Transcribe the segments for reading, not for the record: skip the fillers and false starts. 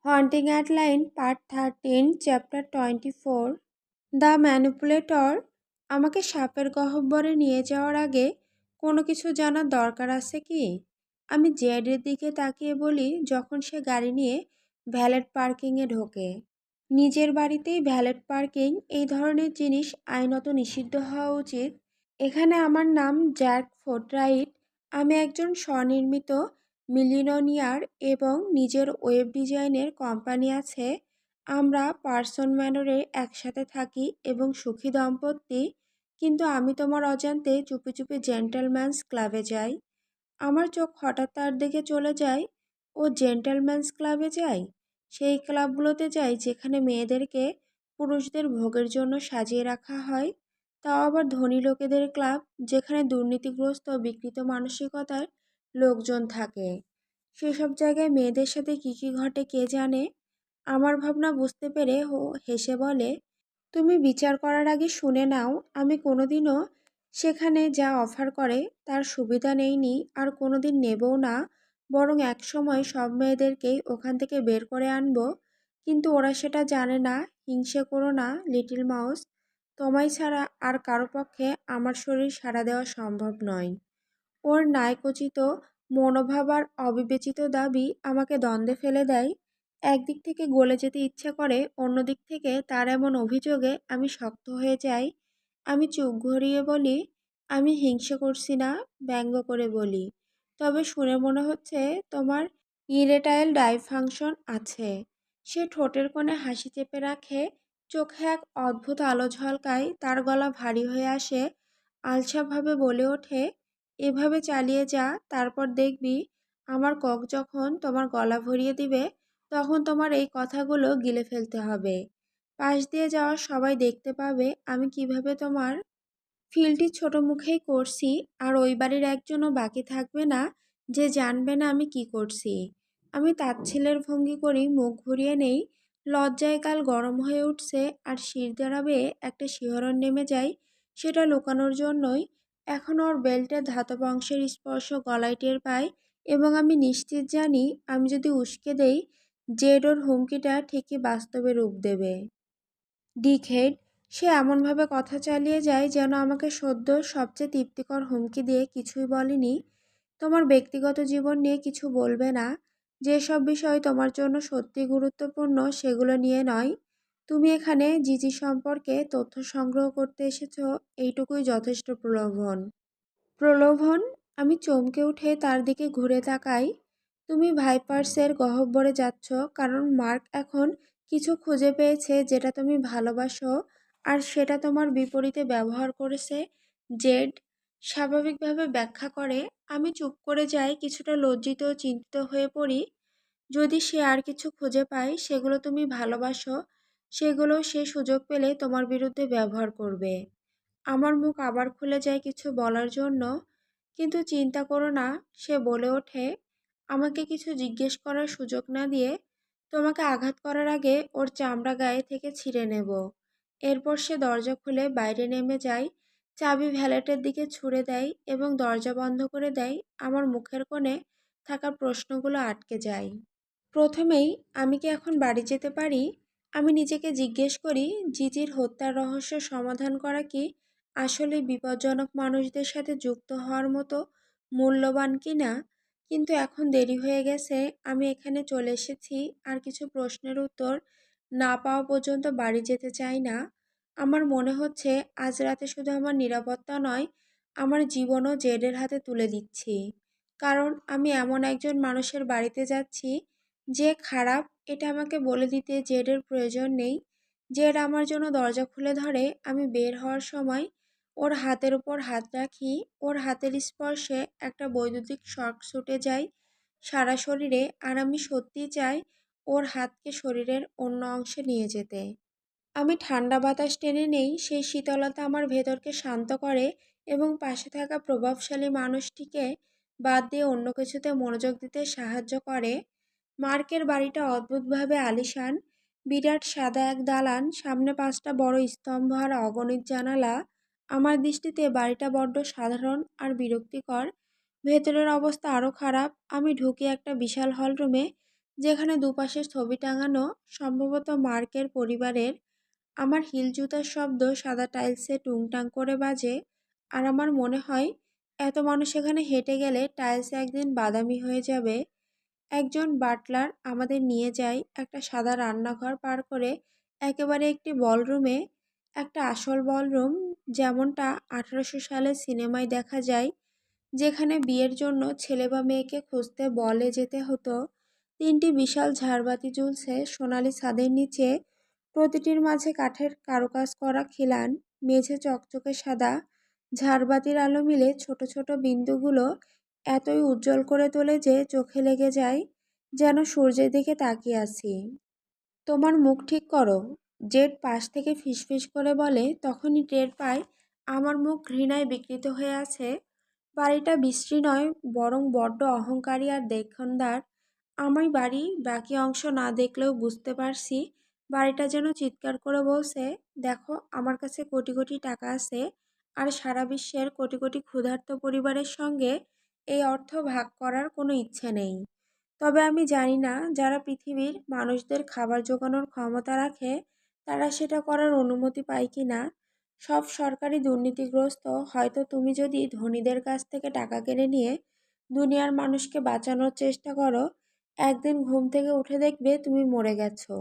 Haunting Adeline part 13 chapter 24। The manipulator. আমাকে সাপের গহ্বরে নিয়ে যাওয়ার আগে কোনো কিছু জানার দরকার আছে কি? আমি জেডের দিকে তাকিয়ে বলি যখন সে গাড়ি নিয়ে ভ্যালেট পার্কিংয়ে ঢোকে। নিজের বাড়িতেই ভ্যালেট পার্কিং, এই ধরনের জিনিস আইনত নিষিদ্ধ হওয়া উচিত। এখানে আমার নাম জ্যাক ফোর্টরাইট। আমি একজন স্বনির্মিত মিলিয়নিয়ার এবং নিজের ওয়েব ডিজাইনের কোম্পানি আছে। আমরা পার্সন ম্যানরে একসাথে থাকি এবং সুখী দম্পতি। কিন্তু আমি তোমার অজান্তে চুপি চুপি জেন্টলম্যানস ক্লাবে যাই। আমার চোখ হঠাৎ তার দিকে চলে যায়। ও জেন্টলম্যানস ক্লাবে যায়? সেই ক্লাবগুলোতে যায় যেখানে মেয়েদেরকে পুরুষদের ভোগের জন্য সাজিয়ে রাখা হয়। তাও আবার ধনী লোকেদের ক্লাব, যেখানে দুর্নীতিগ্রস্ত বিকৃত মানসিকতার লোকজন থাকে। সেসব জায়গায় মেয়েদের সাথে কী কী ঘটে কে জানে। আমার ভাবনা বুঝতে পেরে ও হেসে বলে, তুমি বিচার করার আগে শুনে নাও, আমি কোনোদিনও সেখানে যা অফার করে তার সুবিধা নেইনি আর কোনোদিন নেবও না। বরং একসময় সব মেয়েদেরকেই ওখান থেকে বের করে আনবো। কিন্তু ওরা সেটা জানে না। হিংসে করো না লিটল মাউস। তোমায় ছাড়া আর কারো পক্ষে আমার শরীর সাড়া দেওয়া সম্ভব নয়। ওর ন্যায়কোচিত মনোভাব আর অবিবেচিত দাবি আমাকে দ্বন্দ্বে ফেলে দেয়। একদিক থেকে গলে যেতে ইচ্ছে করে, অন্যদিক থেকে তার এমন অভিযোগে আমি শক্ত হয়ে যাই। আমি চোখ ঘুরিয়ে বলি, আমি হিংসে করছি না, ব্যঙ্গ করে বলি। তবে শুনে মনে হচ্ছে তোমার ইরেটাইল ডাইফাংশন আছে। সে ঠোঁটের কোণে হাসি চেপে রাখে, চোখে এক অদ্ভুত আলো ঝলকায়, তার গলা ভারী হয়ে আসে। আলসাভাবে বলে ওঠে, এভাবে চালিয়ে যা, তারপর দেখবি আমার কক যখন তোমার গলা ভরিয়ে দিবে তখন তোমার এই কথাগুলো গিলে ফেলতে হবে। পাশ দিয়ে যাওয়া সবাই দেখতে পাবে আমি কিভাবে তোমার ফিলটি ছোট মুখেই করছি। আর ওই বাড়ির একজনও বাকি থাকবে না যে জানবে না আমি কি করছি। আমি তাচ্ছিল্যের ভঙ্গি করি, মুখ ঘুরিয়ে নেই। লজ্জায় গাল গরম হয়ে উঠছে আর শিরদাঁড়া বেয়ে একটা শিহরণ নেমে যায়। সেটা লুকানোর জন্যই। এখন ওর বেল্টের ধাতব অংশের স্পর্শ গলায় টের পাই এবং আমি নিশ্চিত জানি আমি যদি উস্কে দেই, জেড ওর হুমকিটা ঠিকই বাস্তবে রূপ দেবে। ডিকহেড। সে এমনভাবে কথা চালিয়ে যায় যেন আমাকে সদ্য সবচেয়ে তৃপ্তিকর হুমকি দিয়ে কিছুই বলেনি। তোমার ব্যক্তিগত জীবন নিয়ে কিছু বলবে না। যেসব বিষয় তোমার জন্য সত্যি গুরুত্বপূর্ণ সেগুলো নিয়ে নয়। তুমি এখানে জিজি সম্পর্কে তথ্য সংগ্রহ করতে এসেছো, এইটুকুই যথেষ্ট প্রলোভন। প্রলোভন? আমি চমকে উঠে তার দিকে ঘুরে তাকাই। তুমি ভাইপার্সের গহ্বরে যাচ্ছ কারণ মার্ক এখন কিছু খুঁজে পেয়েছে যেটা তুমি ভালোবাসো, আর সেটা তোমার বিপরীতে ব্যবহার করেছে। জেড স্বাভাবিকভাবে ব্যাখ্যা করে। আমি চুপ করে যাই, কিছুটা লজ্জিত ও চিন্তিত হয়ে পড়ি। যদি সে আর কিছু খুঁজে পায় সেগুলো তুমি ভালোবাসো, সেগুলো সে সুযোগ পেলে তোমার বিরুদ্ধে ব্যবহার করবে। আমার মুখ আবার খুলে যায় কিছু বলার জন্য, কিন্তু চিন্তা করো না, সে বলে ওঠে, আমাকে কিছু জিজ্ঞেস করার সুযোগ না দিয়ে তোমাকে আঘাত করার আগে ওর চামড়া গায়ে থেকে ছিঁড়ে নেব। এরপর সে দরজা খুলে বাইরে নেমে যায়, চাবি ভ্যালেটের দিকে ছুঁড়ে দেয় এবং দরজা বন্ধ করে দেয়। আমার মুখের কোণে থাকা প্রশ্নগুলো আটকে যায়। প্রথমেই, আমি কি এখন বাড়ি যেতে পারি? আমি নিজেকে জিজ্ঞেস করি, জিজির হত্যার রহস্য সমাধান করা কি আসলে বিপজ্জনক মানুষদের সাথে যুক্ত হওয়ার মতো মূল্যবান কি না? কিন্তু এখন দেরি হয়ে গেছে। আমি এখানে চলে এসেছি আর কিছু প্রশ্নের উত্তর না পাওয়া পর্যন্ত বাড়ি যেতে চাই না। আমার মনে হচ্ছে আজ রাতে শুধু আমার নিরাপত্তা নয়, আমার জীবনও জেডের হাতে তুলে দিচ্ছি। কারণ আমি এমন একজন মানুষের বাড়িতে যাচ্ছি যে খারাপ, এটা আমাকে বলে দিতে জেডের প্রয়োজন নেই। জেড আমার জন্য দরজা খুলে ধরে। আমি বের হওয়ার সময় ওর হাতের উপর হাত রাখি। ওর হাতের স্পর্শে একটা বৈদ্যুতিক শক ছুটে যায় সারা শরীরে, আর আমি সত্যিই চাই ওর হাতকে শরীরের অন্য অংশে নিয়ে যেতে। আমি ঠান্ডা বাতাস টেনে নেই, সেই শীতলতা আমার ভেতরকে শান্ত করে এবং পাশে থাকা প্রভাবশালী মানুষটিকে বাদ দিয়ে অন্য কিছুতে মনোযোগ দিতে সাহায্য করে। মার্কের বাড়িটা অদ্ভুতভাবে আলিশান। বিরাট সাদা এক দালান, সামনে 5টা বড় স্তম্ভ আর অগণিত জানালা। আমার দৃষ্টিতে বাড়িটা বড্ড সাধারণ আর বিরক্তিকর। ভেতরের অবস্থা আরও খারাপ। আমি ঢুকি একটা বিশাল হলরুমে যেখানে দুপাশে ছবি টাঙানো, সম্ভবত মার্কের পরিবারের। আমার হিল জুতার শব্দ সাদা টাইলসে টুংটাং করে বাজে, আর আমার মনে হয় এত মানুষ এখানে হেঁটে গেলে টাইলস একদিন বাদামি হয়ে যাবে। একজন বাটলার আমাদের নিয়ে যায় একটা সাদা রান্নাঘর পার করে একেবারে একটি বলরুমে, একটা আসল বলরুম, যেমনটা 1800 সালের সিনেমায় দেখা যায়, যেখানে বিয়ের জন্য ছেলে বা মেয়েকে খুঁজতে বলে যেতে হতো। তিনটি বিশাল ঝাড়বাতি ঝুলছে সোনালি ছাদের নিচে, প্রতিটির মাঝে কাঠের কারুকাজ করা খিলান, মেঝে চকচকে সাদা। ঝাড়বাতির আলো মিলে ছোট ছোট বিন্দুগুলো এতই উজ্জ্বল করে তোলে যে চোখে লেগে যায়, যেন সূর্যের দিকে তাকিয়ে আছি। তোমার মুখ ঠিক করো, জেড পাশ থেকে ফিসফিস করে বলে। তখনই টের পায় আমার মুখ ঘৃণায় বিকৃত হয়ে আছে। বাড়িটা বিশ্রী নয়, বরং বড্ড অহংকারী আর দেখনদার। আমি বাড়ি বাকি অংশ না দেখলেও বুঝতে পারছি বাড়িটা যেন চিৎকার করে বলছে, দেখো আমার কাছে কোটি কোটি টাকা আছে, আর সারা বিশ্বের কোটি কোটি ক্ষুধার্ত পরিবারের সঙ্গে এই অর্থ ভাগ করার কোনো ইচ্ছে নেই। তবে আমি জানি না যারা পৃথিবীর মানুষদের খাবার জোগানোর ক্ষমতা রাখে তারা সেটা করার অনুমতি পায় কি না। সব সরকারি দুর্নীতিগ্রস্ত। হয়তো তুমি যদি ধনীদের কাছ থেকে টাকা কেড়ে নিয়ে দুনিয়ার মানুষকে বাঁচানোর চেষ্টা করো, একদিন ঘুম থেকে উঠে দেখবে তুমি মরে গেছো।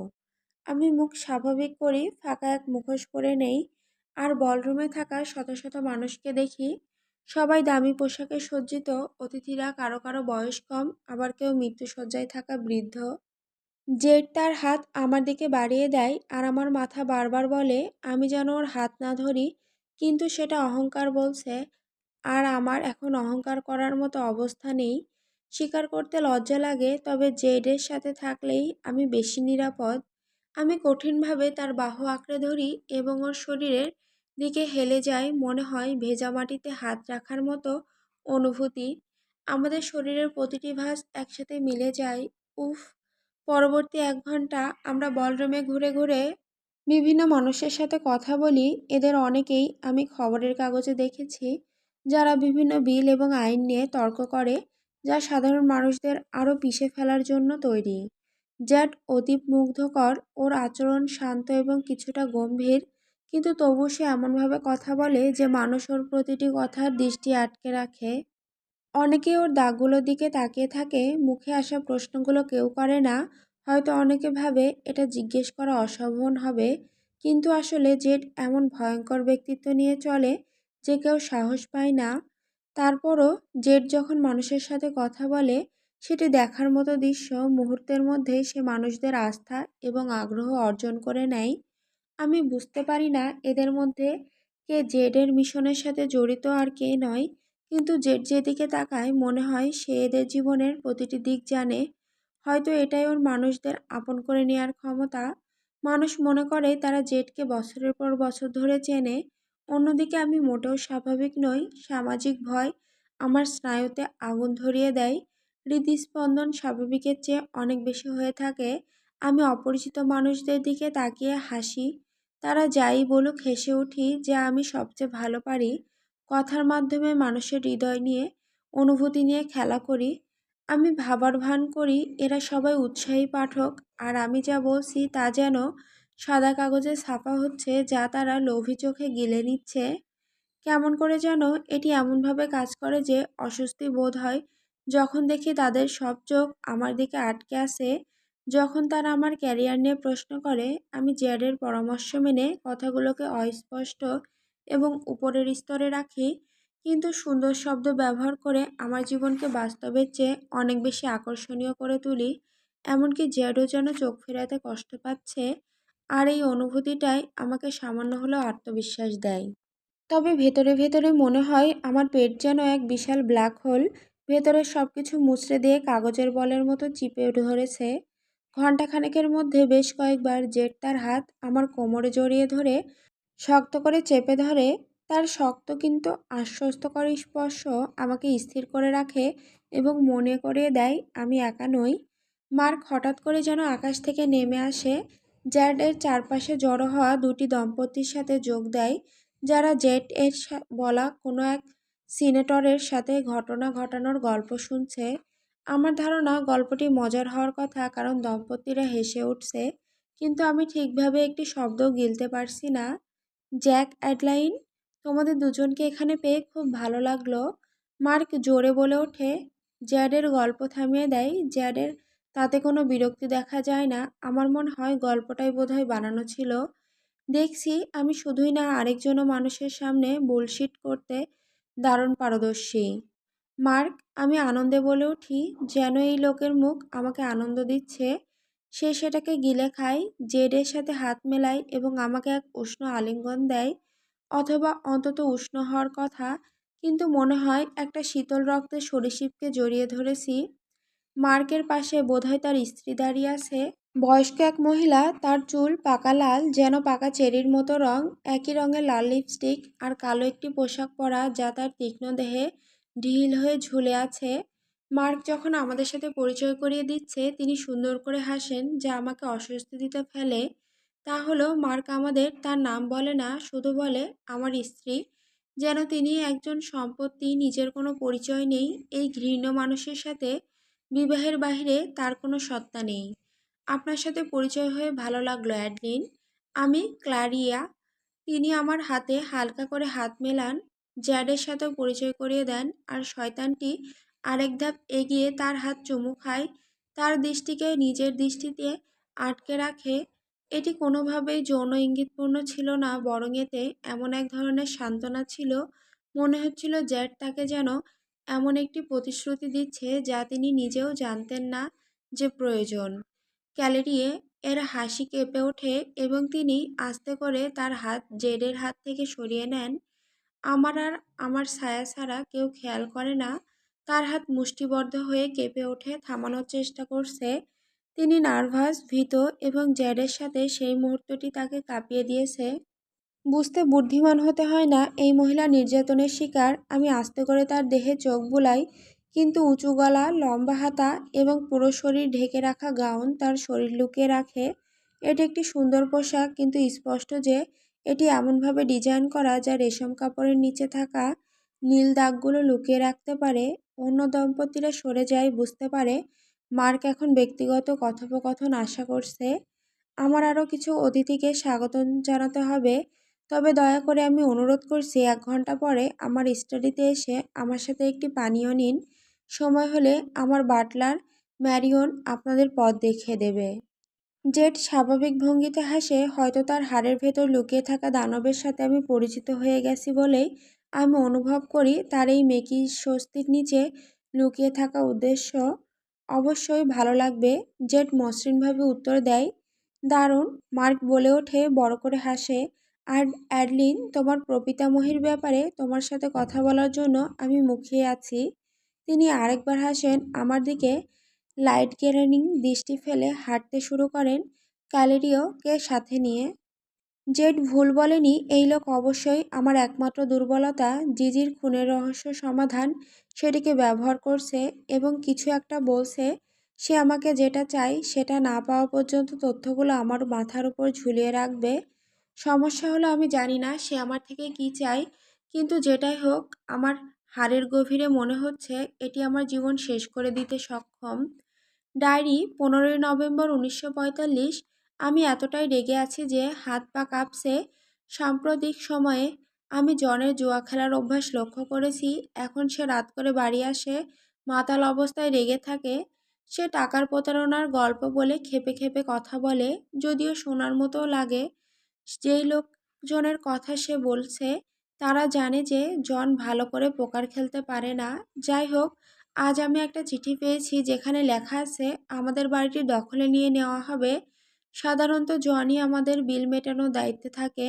আমি মুখ স্বাভাবিক করি, ফাঁকা এক মুখোশ পরে নেই, আর বলরুমে থাকা শত শত মানুষকে দেখি। সবাই দামি পোশাকে সজ্জিত, অতিথিরা কারো কারো বয়স কম, আবার কেউ মৃত্যুশয্যায় থাকা বৃদ্ধ। জেড তার হাত আমার দিকে বাড়িয়ে দেয়, আর আমার মাথা বারবার বলে আমি যেন ওর হাত না ধরি, কিন্তু সেটা অহংকার বলছে, আর আমার এখন অহংকার করার মতো অবস্থা নেই। স্বীকার করতে লজ্জা লাগে, তবে জেডের সাথে থাকলেই আমি বেশি নিরাপদ। আমি কঠিনভাবে তার বাহু আঁকড়ে ধরি এবং ওর শরীরের দিকে হেলে যাই, মনে হয় ভেজা মাটিতে হাত রাখার মতো অনুভূতি। আমাদের শরীরের প্রতিটি ভাঁজ একসাথে মিলে যায়। উফ। পরবর্তী 1 ঘন্টা আমরা বলরুমে ঘুরে ঘুরে বিভিন্ন মানুষের সাথে কথা বলি। এদের অনেকেই আমি খবরের কাগজে দেখেছি, যারা বিভিন্ন বিল এবং আইন নিয়ে তর্ক করে, যা সাধারণ মানুষদের আরও পিষে ফেলার জন্য তৈরি। জ্যাট অতীব মুগ্ধকর, ওর আচরণ শান্ত এবং কিছুটা গম্ভীর, কিন্তু তবু সে এমনভাবে কথা বলে যে মানুষ ওর প্রতিটি কথার দৃষ্টি আটকে রাখে। অনেকে ওর দাগগুলোর দিকে তাকিয়ে থাকে, মুখে আসা প্রশ্নগুলো কেউ করে না। হয়তো অনেকে ভাবে এটা জিজ্ঞেস করা অশোভন হবে, কিন্তু আসলে জেড এমন ভয়ঙ্কর ব্যক্তিত্ব নিয়ে চলে যে কেউ সাহস পায় না। তারপরও জেড যখন মানুষের সাথে কথা বলে, সেটি দেখার মতো দৃশ্য। মুহূর্তের মধ্যেই সে মানুষদের আস্থা এবং আগ্রহ অর্জন করে নেয়। আমি বুঝতে পারি না এদের মধ্যে কে জেডের মিশনের সাথে জড়িত আর কে নয়, কিন্তু জেড যেদিকে তাকায় মনে হয় সে এদের জীবনের প্রতিটি দিক জানে। হয়তো এটাই ওর মানুষদের আপন করে নেওয়ার ক্ষমতা। মানুষ মনে করে তারা জেডকে বছরের পর বছর ধরে চেনে। অন্যদিকে আমি মোটেও স্বাভাবিক নই। সামাজিক ভয় আমার স্নায়ুতে আগুন ধরিয়ে দেয়। হৃদস্পন্দন স্বাভাবিকের চেয়ে অনেক বেশি হয়ে থাকে। আমি অপরিচিত মানুষদের দিকে তাকিয়ে হাসি। তারা যাই বলুক হেসে উঠি, যা আমি সবচেয়ে ভালো পারি। কথার মাধ্যমে মানুষের হৃদয় নিয়ে, অনুভূতি নিয়ে খেলা করি। আমি ভাবার ভান করি এরা সবাই উৎসাহী পাঠক, আর আমি যা বলছি তা যেন সাদা কাগজে ছাপা হচ্ছে, যা তারা লোভী চোখে গিলে নিচ্ছে। কেমন করে যেন এটি এমনভাবে কাজ করে যে অস্বস্তি বোধ হয় যখন দেখি তাদের সব চোখ আমার দিকে আটকে আছে। যখন তারা আমার ক্যারিয়ার নিয়ে প্রশ্ন করে, আমি জেডের পরামর্শ মেনে কথাগুলোকে অস্পষ্ট এবং উপরের স্তরে রাখি, কিন্তু সুন্দর শব্দ ব্যবহার করে আমার জীবনকে বাস্তবের চেয়ে অনেক বেশি আকর্ষণীয় করে তুলি। এমনকি জেডও যেন চোখ ফেরাতে কষ্ট পাচ্ছে, আর এই অনুভূতিটাই আমাকে সামান্য হলেও আত্মবিশ্বাস দেয়। তবে ভেতরে ভেতরে মনে হয় আমার পেট যেন এক বিশাল ব্ল্যাক হোল, ভেতরের সব কিছু মুচড়ে দিয়ে কাগজের বলের মতো চিপে ধরেছে। ঘণ্টাখানেকের মধ্যে বেশ কয়েকবার জেড তার হাত আমার কোমরে জড়িয়ে ধরে শক্ত করে চেপে ধরে। তার শক্ত কিন্তু আশ্বস্তকর স্পর্শ আমাকে স্থির করে রাখে এবং মনে করিয়ে দেয় আমি একা নই। মার্ক হঠাৎ করে যেন আকাশ থেকে নেমে আসে, জ্যাড-এর চারপাশে জড়ো হওয়া দুটি দম্পতির সাথে যোগ দেয়, যারা জেড-এর বলা কোনো এক সিনেটরের সাথে ঘটনা ঘটানোর গল্প শুনছে। আমার ধারণা গল্পটি মজার হওয়ার কথা, কারণ দম্পতিরা হেসে উঠছে, কিন্তু আমি ঠিকভাবে একটি শব্দও গিলতে পারছি না। জ্যাক, অ্যাডলাইন, তোমাদের দুজনকে এখানে পেয়ে খুব ভালো লাগলো। মার্ক জোরে বলে ওঠে। জ্যাডের গল্প থামিয়ে দেয়। জ্যাডের তাতে কোনো বিরক্তি দেখা যায় না। আমার মনে হয় গল্পটাই বোধহয় বানানো ছিল। দেখছি আমি শুধুই না, আরেকজনও মানুষের সামনে বুলশিট করতে দারুণ পারদর্শী। মার্ক, আমি আনন্দে বলে উঠি, যেন এই লোকের মুখ আমাকে আনন্দ দিচ্ছে। সে সেটাকে গিলে খায়, জেডের সাথে হাত মেলায় এবং আমাকে এক উষ্ণ আলিঙ্গন দেয়, অথবা অন্তত উষ্ণ হওয়ার কথা, কিন্তু মনে হয় একটা শীতল রক্তে সরীসৃপকে জড়িয়ে ধরেছি। মার্কের পাশে বোধহয় তার স্ত্রী দাঁড়িয়ে আছে। বয়স্ক এক মহিলা, তার চুল পাকা লাল, যেন পাকা চেরির মতো রং, একই রঙের লাল লিপস্টিক আর কালো একটি পোশাক পরা যা তার তীক্ষ্ণ দেহে ঢিল হয়ে ঝুলে আছে। মার্ক যখন আমাদের সাথে পরিচয় করিয়ে দিচ্ছে, তিনি সুন্দর করে হাসেন যা আমাকে অস্বস্তিতে ফেলে। তা হলো মার্ক আমাদের তার নাম বলে না, শুধু বলে আমার স্ত্রী, যেন তিনি একজন সম্পত্তি, নিজের কোনো পরিচয় নেই। এই ঘৃণ্য মানুষের সাথে বিবাহের বাহিরে তার কোনো সত্তা নেই। আপনার সাথে পরিচয় হয়ে ভালো লাগলো, অ্যাডলিন। আমি ক্লারিয়া। তিনি আমার হাতে হালকা করে হাত মেলান, জ্যাডের সাথেও পরিচয় করিয়ে দেন, আর শয়তানটি আরেক ধাপ এগিয়ে তার হাত চুমু খায়, তার দৃষ্টিকে নিজের দৃষ্টিতে আটকে রাখে। এটি কোনোভাবেই যৌন ইঙ্গিতপূর্ণ ছিল না, বরং এতে এমন এক ধরনের সান্ত্বনা ছিল, মনে হচ্ছিল জ্যাড তাকে যেন এমন একটি প্রতিশ্রুতি দিচ্ছে যা তিনি নিজেও জানতেন না যে প্রয়োজন। ক্যালেরিয়ে এর হাসি কেঁপে ওঠে এবং তিনি আস্তে করে তার হাত জেডের হাত থেকে সরিয়ে নেন। আমার আর আমার ছায়া ছাড়া কেউ খেয়াল করে না। তার হাত মুষ্টিবদ্ধ হয়ে কেঁপে ওঠে, থামানোর চেষ্টা করছে। তিনি নার্ভাস, ভীত, এবং জ্যাডের সাথে সেই মুহূর্তটি তাকে কাঁপিয়ে দিয়েছে। বুঝতে বুদ্ধিমান হতে হয় না, এই মহিলা নির্যাতনের শিকার। আমি আস্তে করে তার দেহে চোখ বুলাই, কিন্তু উঁচু গলা, লম্বা হাতা এবং পুরো শরীর ঢেকে রাখা গাউন তার শরীর লুকিয়ে রাখে। এটি একটি সুন্দর পোশাক, কিন্তু স্পষ্ট যে এটি এমনভাবে ডিজাইন করা যা রেশম কাপড়ের নিচে থাকা নীল দাগগুলো লুকিয়ে রাখতে পারে। অন্য দম্পতিরা সরে যায়, বুঝতে পারে মার্ক এখন ব্যক্তিগত কথোপকথন আশা করছে। আমার আরও কিছু অতিথিকে স্বাগতম জানাতে হবে, তবে দয়া করে আমি অনুরোধ করছি 1 ঘন্টা পরে আমার স্টাডিতে এসে আমার সাথে একটি পানীয় নিন। সময় হলে আমার বাটলার ম্যারিয়ন আপনাদের পথ দেখিয়ে দেবে। জেড স্বাভাবিক ভঙ্গিতে হাসে, হয়তো তার হাড়ের ভেতর লুকিয়ে থাকা দানবের সাথে আমি পরিচিত হয়ে গেছি বলেই আমি অনুভব করি তার এই মেকি স্বস্তির নিচে লুকিয়ে থাকা উদ্দেশ্য। অবশ্যই ভালো লাগবে, জেড মসৃণভাবে উত্তর দেয়। দারুণ, মার্ক বলে ওঠে, বড় করে হাসে। আর অ্যাডলিন, তোমার প্রপিতামহীর ব্যাপারে তোমার সাথে কথা বলার জন্য আমি মুখিয়ে আছি। তিনি আরেকবার হাসেন আমার দিকে, লাইট কেরানিং দৃষ্টি ফেলে হাঁটতে শুরু করেন, ক্যালেরিওকে সাথে নিয়ে। জেড ভুল বলেনি, এই লোক অবশ্যই আমার একমাত্র দুর্বলতা, জিজির খুনের রহস্য সমাধান, সেটিকে ব্যবহার করছে এবং কিছু একটা বলছে। সে আমাকে যেটা চাই সেটা না পাওয়া পর্যন্ত তথ্যগুলো আমার মাথার উপর ঝুলিয়ে রাখবে। সমস্যা হলো আমি জানি না সে আমার থেকে কি চায়, কিন্তু যেটাই হোক আমার হাড়ের গভীরে মনে হচ্ছে এটি আমার জীবন শেষ করে দিতে সক্ষম। ডায়েরি, 15ই নভেম্বর 1945। আমি এতটাই রেগে আছি যে হাত পা কাঁপছে। সাম্প্রতিক সময়ে আমি জনের জুয়া খেলার অভ্যাস লক্ষ্য করেছি। এখন সে রাত করে বাড়ি আসে, মাতাল অবস্থায় রেগে থাকে। সে টাকার প্রতারণার গল্প বলে খেপে খেপে কথা বলে, যদিও শোনার মতো লাগে। যেই লোকজনের কথা সে বলছে তারা জানে যে জন ভালো করে পোকার খেলতে পারে না। যাই হোক, আজ আমি একটা চিঠি পেয়েছি যেখানে লেখা আছে আমাদের বাড়িটি দখলে নিয়ে নেওয়া হবে। সাধারণত জনই আমাদের বিল মেটানোর দায়িত্বে থাকে,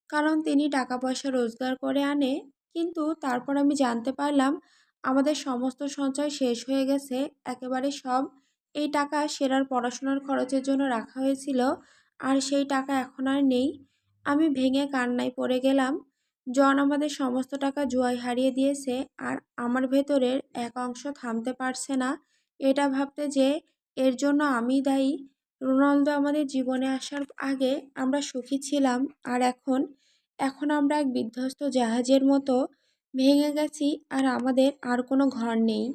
কারণ তিনি টাকা পয়সা রোজগার করে আনে। কিন্তু তারপর আমি জানতে পারলাম আমাদের সমস্ত সঞ্চয় শেষ হয়ে গেছে, একেবারে সব। এই টাকা সেরার পড়াশোনার খরচের জন্য রাখা হয়েছিল, আর সেই টাকা এখন আর নেই। আমি ভেঙে কান্নায় পড়ে গেলাম। জন আমাদের সমস্ত টাকা জুয়ায় হারিয়ে দিয়েছে, আর আমার ভেতরের এক অংশ থামতে পারছে না এটা ভাবতে যে এর জন্য আমি দায়ী। রোনালদো আমাদের জীবনে আসার আগে আমরা সুখী ছিলাম, আর এখন এখন আমরা এক বিধ্বস্ত জাহাজের মতো ভেঙে গেছি, আর আমাদের আর কোনো ঘর নেই।